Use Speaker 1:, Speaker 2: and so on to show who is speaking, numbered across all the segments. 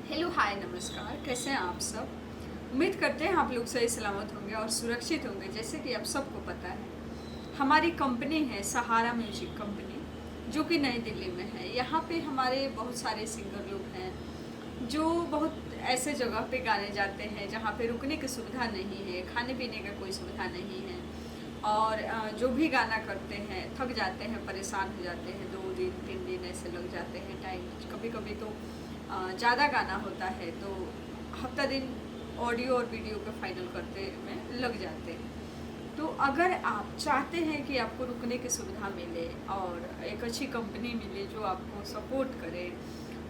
Speaker 1: Hello hi नमस्कार, कैसे हैं आप सब। उम्मीद करते हैं आप लोग सही सलामत होंगे और सुरक्षित होंगे। जैसे कि आप सबको पता है, हमारी कंपनी है सहारा म्यूजिक कंपनी, जो कि नई दिल्ली में है। यहाँ पे हमारे बहुत सारे सिंगर लोग हैं जो बहुत ऐसे जगह पे गाने जाते हैं जहाँ पे रुकने की सुविधा नहीं है, खाने पीने का कोई सुविधा नहीं है। और जो भी गाना करते हैं थक जाते हैं, परेशान हो जाते हैं, 2 दिन 3 दिन ऐसे लग जाते हैं टाइम। कभी कभी तो ज़्यादा गाना होता है तो हफ्ता दिन ऑडियो और वीडियो को फाइनल करते में लग जाते हैं। तो अगर आप चाहते हैं कि आपको रुकने की सुविधा मिले और एक अच्छी कंपनी मिले जो आपको सपोर्ट करे,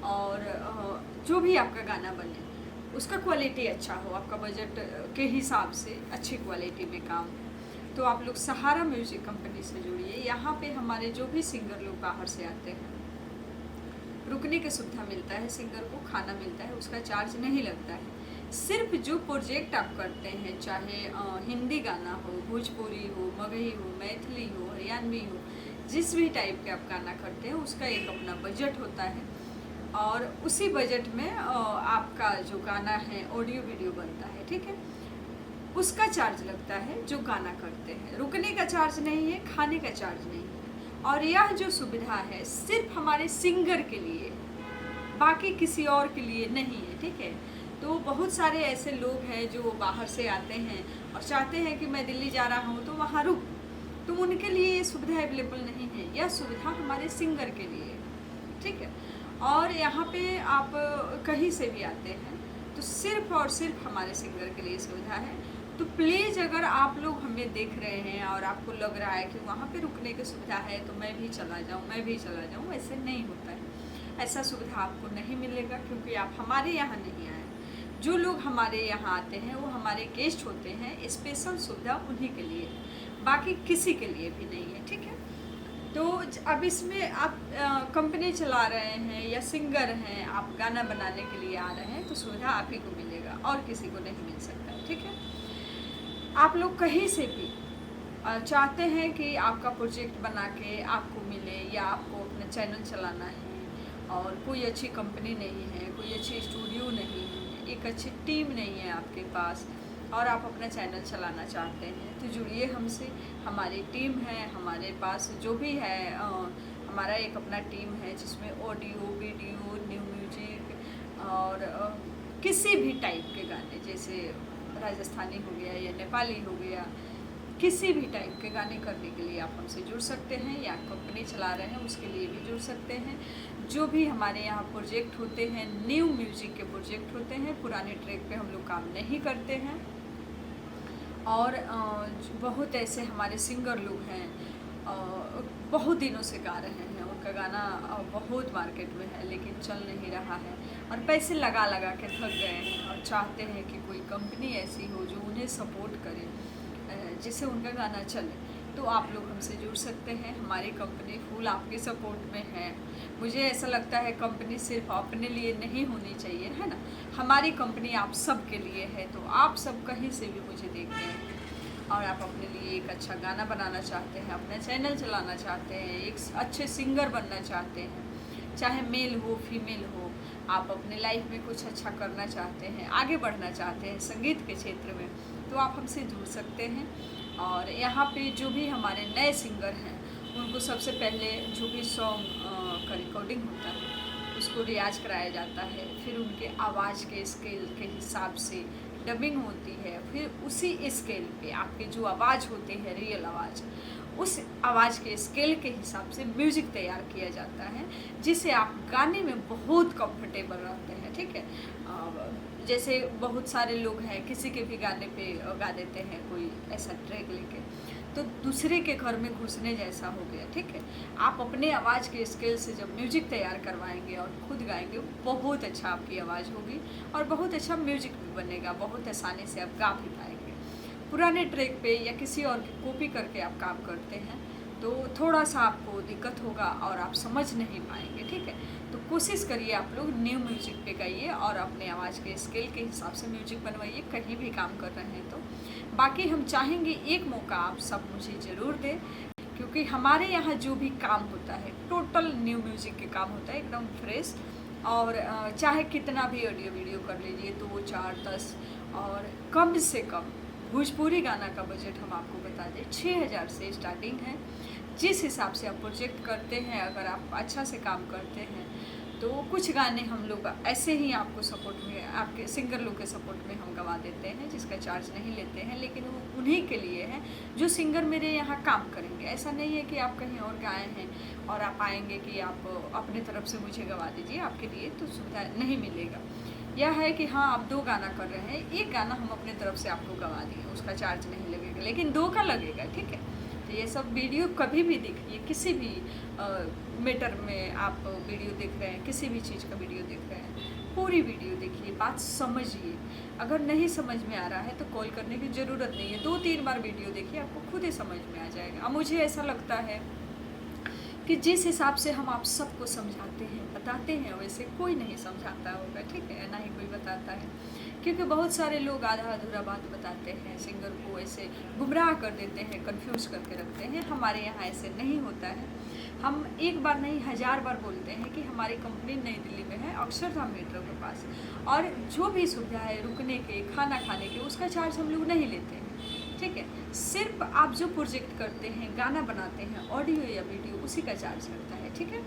Speaker 1: और जो भी आपका गाना बने उसका क्वालिटी अच्छा हो, आपका बजट के हिसाब से अच्छी क्वालिटी में काम हो, तो आप लोग सहारा म्यूजिक कंपनी से जुड़िए। यहाँ पे हमारे जो भी सिंगर लोग बाहर से आते हैं, रुकने की सुविधा मिलता है, सिंगर को खाना मिलता है, उसका चार्ज नहीं लगता है। सिर्फ जो प्रोजेक्ट आप करते हैं, चाहे हिंदी गाना हो, भोजपुरी हो, मगही हो, मैथिली हो, हरियाणवी हो, जिस भी टाइप के आप गाना करते हैं उसका एक अपना बजट होता है। और उसी बजट में आपका जो गाना है ऑडियो वीडियो बनता है, ठीक है, उसका चार्ज लगता है जो गाना करते हैं। रुकने का चार्ज नहीं है, खाने का चार्ज नहीं है। और यह जो सुविधा है सिर्फ हमारे सिंगर के लिए, बाकी किसी और के लिए नहीं है, ठीक है। तो बहुत सारे ऐसे लोग हैं जो बाहर से आते हैं और चाहते हैं कि मैं दिल्ली जा रहा हूँ तो वहाँ रुक, तो उनके लिए ये सुविधा अवेलेबल नहीं है। यह सुविधा हमारे सिंगर के लिए है, ठीक है। और यहाँ पे आप कहीं से भी आते हैं तो सिर्फ और सिर्फ हमारे सिंगर के लिए सुविधा है। तो प्लीज़ अगर आप लोग हमें देख रहे हैं और आपको लग रहा है कि वहाँ पे रुकने की सुविधा है तो मैं भी चला जाऊँ, ऐसे नहीं होता है। ऐसा सुविधा आपको नहीं मिलेगा क्योंकि आप हमारे यहाँ नहीं आए। जो लोग हमारे यहाँ आते हैं वो हमारे गेस्ट होते हैं, स्पेशल सुविधा उन्हीं के लिए, बाकी किसी के लिए भी नहीं है, ठीक है। तो अब इसमें आप कंपनी चला रहे हैं या सिंगर हैं, आप गाना बनाने के लिए आ रहे हैं तो सुविधा आप ही को मिलेगा और किसी को नहीं मिल सकता है, ठीक है। आप लोग कहीं से भी चाहते हैं कि आपका प्रोजेक्ट बना के आपको मिले, या आपको अपना चैनल चलाना है और कोई अच्छी कंपनी नहीं है, कोई अच्छी स्टूडियो नहीं है, एक अच्छी टीम नहीं है आपके पास, और आप अपना चैनल चलाना चाहते हैं तो जुड़िए हमसे। हमारी टीम है, हमारे पास जो भी है हमारा एक अपना टीम है जिसमें ऑडियो वीडियो न्यू म्यूजिक और किसी भी टाइप के गाने, जैसे राजस्थानी हो गया या नेपाली हो गया, किसी भी टाइप के गाने करने के लिए आप हमसे जुड़ सकते हैं, या कंपनी चला रहे हैं उसके लिए भी जुड़ सकते हैं। जो भी हमारे यहाँ प्रोजेक्ट होते हैं न्यू म्यूजिक के प्रोजेक्ट होते हैं, पुराने ट्रैक पे हम लोग काम नहीं करते हैं। और बहुत ऐसे हमारे सिंगर लोग हैं बहुत दिनों से गा रहे हैं, उनका गाना बहुत मार्केट में है लेकिन चल नहीं रहा है, और पैसे लगा लगा के थक गए हैं और चाहते हैं कि कोई कंपनी ऐसी हो जो उन्हें सपोर्ट करे, जिससे उनका गाना चले। तो आप लोग हमसे जुड़ सकते हैं, हमारी कंपनी फुल आपके सपोर्ट में है। मुझे ऐसा लगता है कंपनी सिर्फ अपने लिए नहीं होनी चाहिए, है ना। हमारी कंपनी आप सब के लिए है। तो आप सब कहीं से भी मुझे देख रहे हैं और आप अपने लिए एक अच्छा गाना बनाना चाहते हैं, अपना चैनल चलाना चाहते हैं, एक अच्छे सिंगर बनना चाहते हैं, चाहे मेल हो फीमेल हो, आप अपने लाइफ में कुछ अच्छा करना चाहते हैं, आगे बढ़ना चाहते हैं संगीत के क्षेत्र में, तो आप हमसे जुड़ सकते हैं। और यहाँ पे जो भी हमारे नए सिंगर हैं उनको सबसे पहले जो भी सॉन्ग का रिकॉर्डिंग होता है उसको रियाज कराया जाता है, फिर उनके आवाज़ के स्केल के हिसाब से डबिंग होती है, फिर उसी स्केल पे आपकी जो आवाज़ होती है रियल आवाज़, उस आवाज़ के स्केल के हिसाब से म्यूज़िक तैयार किया जाता है, जिससे आप गाने में बहुत कंफर्टेबल रहते हैं, ठीक है। जैसे बहुत सारे लोग हैं किसी के भी गाने पे गा देते हैं कोई ऐसा ट्रैक लेके, तो दूसरे के घर में घुसने जैसा हो गया, ठीक है। आप अपने आवाज़ के स्केल से जब म्यूजिक तैयार करवाएंगे और खुद गाएंगे, बहुत अच्छा आपकी आवाज़ होगी और बहुत अच्छा म्यूजिक भी बनेगा, बहुत आसानी से आप गा भी पाएंगे। पुराने ट्रैक पे या किसी और की कॉपी करके आप काम करते हैं तो थोड़ा सा आपको दिक्कत होगा और आप समझ नहीं पाएंगे, ठीक है। तो कोशिश करिए आप लोग न्यू म्यूजिक पे गाइए और अपने आवाज़ के स्केल के हिसाब से म्यूजिक बनवाइए, कहीं भी काम कर रहे हैं तो। बाकी हम चाहेंगे एक मौका आप सब मुझे ज़रूर दें, क्योंकि हमारे यहाँ जो भी काम होता है टोटल न्यू म्यूजिक के काम होता है, एकदम फ्रेश और चाहे कितना भी ऑडियो वीडियो कर लीजिए, 2, 4, 10, और कम से कम भोजपुरी गाना का बजट हम आपको बता दें 6000 से स्टार्टिंग है। जिस हिसाब से आप प्रोजेक्ट करते हैं, अगर आप अच्छा से काम करते हैं तो कुछ गाने हम लोग ऐसे ही आपको सपोर्ट में, आपके सिंगर लोग के सपोर्ट में हम गवा देते हैं, जिसका चार्ज नहीं लेते हैं, लेकिन वो उन्हीं के लिए है जो सिंगर मेरे यहाँ काम करेंगे। ऐसा नहीं है कि आप कहीं और गाए हैं और आप आएंगे कि आप अपने तरफ से मुझे गवा दीजिए, आपके लिए तो सुविधा नहीं मिलेगा। यह है कि हाँ, आप 2 गाना कर रहे हैं, एक गाना हम अपने तरफ से आपको गवा दिए, उसका चार्ज नहीं लगेगा, लेकिन 2 का लगेगा, ठीक है। तो ये सब वीडियो कभी भी देखिए, किसी भी मैटर में आप वीडियो देख रहे हैं, किसी भी चीज़ का वीडियो देख रहे हैं, पूरी वीडियो देखिए, बात समझिए। अगर नहीं समझ में आ रहा है तो कॉल करने की ज़रूरत नहीं है, 2-3 बार वीडियो देखिए, आपको खुद ही समझ में आ जाएगा। अब मुझे ऐसा लगता है कि जिस हिसाब से हम आप सबको समझाते हैं, बताते हैं, वैसे कोई नहीं समझाता होगा, ठीक है, ना ही कोई बताता है, क्योंकि बहुत सारे लोग आधा अधूरा बात बताते हैं, सिंगर को ऐसे गुमराह कर देते हैं, कंफ्यूज करके रखते हैं। हमारे यहाँ ऐसे नहीं होता है। हम एक बार नहीं 1000 बार बोलते हैं कि हमारी कंपनी नई दिल्ली में है, अक्षरधाम मेट्रो के पास, और जो भी सुविधा है रुकने के, खाना खाने के, उसका चार्ज हम लोग नहीं लेते हैं, ठीक है। सिर्फ आप जो प्रोजेक्ट करते हैं, गाना बनाते हैं, ऑडियो या वीडियो, उसी का चार्ज लगता है, ठीक है।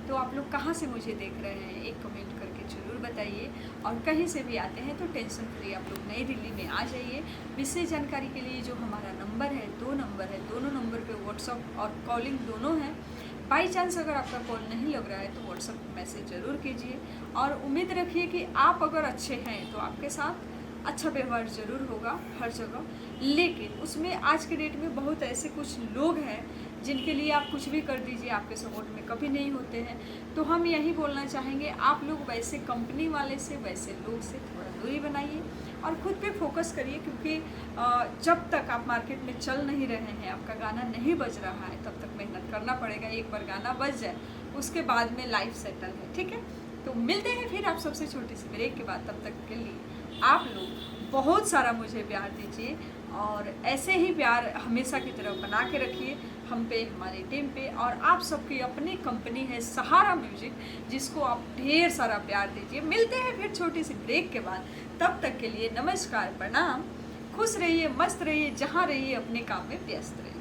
Speaker 1: तो आप लोग कहाँ से मुझे देख रहे हैं, एक कमेंट करके ज़रूर बताइए, और कहीं से भी आते हैं तो टेंशन फ्री आप लोग नई दिल्ली में आ जाइए। विशेष जानकारी के लिए जो हमारा नंबर है, 2 नंबर है, दोनों नंबर पे व्हाट्सअप और कॉलिंग दोनों हैं। बाई चांस अगर आपका कॉल नहीं लग रहा है तो व्हाट्सअप मैसेज ज़रूर कीजिए, और उम्मीद रखिए कि आप अगर अच्छे हैं तो आपके साथ अच्छा व्यवहार ज़रूर होगा हर जगह। लेकिन उसमें आज के डेट में बहुत ऐसे कुछ लोग हैं जिनके लिए आप कुछ भी कर दीजिए, आपके सपोर्ट में कभी नहीं होते हैं। तो हम यही बोलना चाहेंगे, आप लोग वैसे कंपनी वाले से, वैसे लोग से थोड़ा दूरी बनाइए और खुद पे फोकस करिए, क्योंकि जब तक आप मार्केट में चल नहीं रहे हैं, आपका गाना नहीं बज रहा है, तब तक मेहनत करना पड़ेगा। एक बार गाना बज जाए उसके बाद में लाइफ सेटल है, ठीक है। तो मिलते हैं फिर आप सबसे छोटी सी ब्रेक के बाद। तब तक के लिए आप लोग बहुत सारा मुझे प्यार दीजिए, और ऐसे ही प्यार हमेशा की तरह बना के रखिए हम पे, हमारी टीम पे, और आप सबकी अपनी कंपनी है सहारा म्यूजिक, जिसको आप ढेर सारा प्यार दीजिए। मिलते हैं फिर छोटी सी ब्रेक के बाद। तब तक के लिए नमस्कार, प्रणाम, खुश रहिए, मस्त रहिए, जहाँ रहिए अपने काम में व्यस्त रहिए।